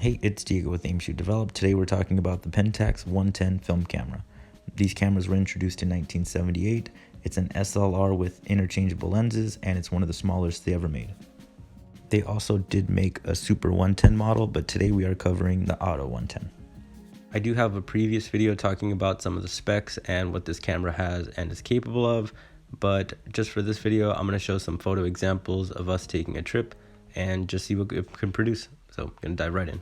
Hey, it's Diego with Aim Shoot Develop. Today we're talking about the Pentax 110 film camera. These cameras were introduced in 1978. It's an SLR with interchangeable lenses, and it's one of the smallest they ever made. They also did make a Super 110 model, but today we are covering the Auto 110. I do have a previous video talking about some of the specs and what this camera has and is capable of, but just for this video I'm going to show some photo examples of us taking a trip and just see what it can produce. So I'm going to dive right in.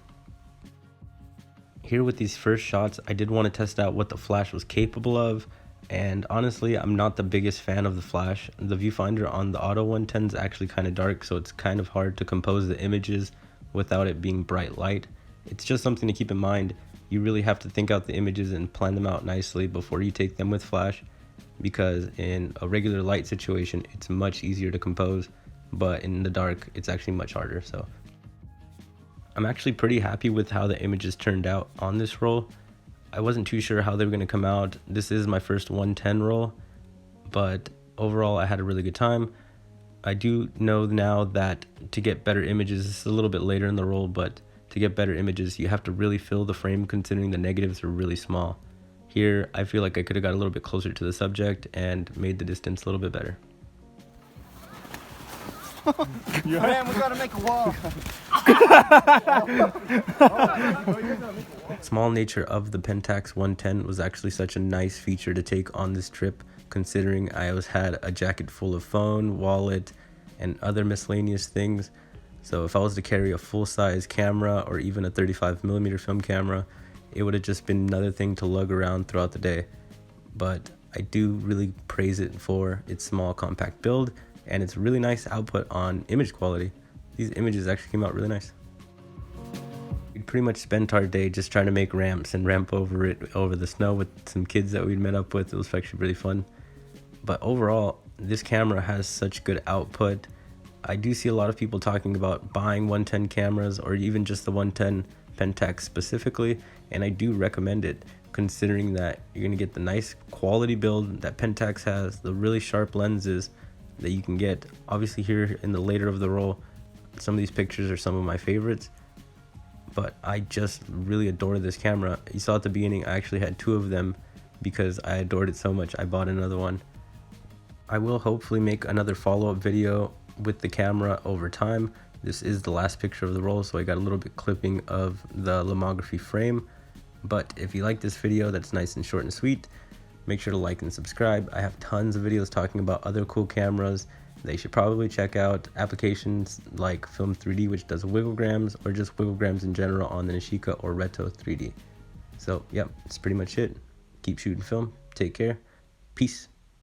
Here with these first shots, I did want to test out what the flash was capable of, and honestly I'm not the biggest fan of the flash. The viewfinder on the Auto 110 is actually kind of dark, so it's kind of hard to compose the images without it being bright light. It's just something to keep in mind. You really have to think out the images and plan them out nicely before you take them with flash, because in a regular light situation it's much easier to compose, but in the dark it's actually much harder. So I'm actually pretty happy with how the images turned out on this roll. I wasn't too sure how they were going to come out. This is my first 110 roll, but overall I had a really good time. I do know now that to get better images, this is a little bit later in the roll, but to get better images you have to really fill the frame, considering the negatives are really small. Here I feel like I could have got a little bit closer to the subject and made the distance a little bit better. Man, we gotta make a wall. Small nature of the Pentax 110 was actually such a nice feature to take on this trip, considering I had a jacket full of phone, wallet, and other miscellaneous things. So if I was to carry a full-size camera or even a 35mm film camera, it would have just been another thing to lug around throughout the day. But I do really praise it for its small compact build and its really nice output on image quality. These images actually came out really nice. We pretty much spent our day just trying to make ramps and ramp over the snow with some kids that we'd met up with. It was actually really fun. But overall, this camera has such good output. I do see a lot of people talking about buying 110 cameras or even just the 110 Pentax specifically, and I do recommend it, considering that you're going to get the nice quality build that Pentax has, the really sharp lenses that you can get. Obviously here in the later of the roll, some of these pictures are some of my favorites, but I just really adore this camera. You saw at the beginning I actually had two of them because I adored it so much I bought another one. I will hopefully make another follow-up video with the camera over time. This is the last picture of the roll, so I got a little bit clipping of the lomography frame. But if you like this video that's nice and short and sweet, make sure to like and subscribe. I have tons of videos talking about other cool cameras that you should probably check out. Applications like Film 3D, which does wigglograms, or just wigglograms in general on the Nishika or Reto 3D. So yep, that's pretty much it. Keep shooting film. Take care. Peace.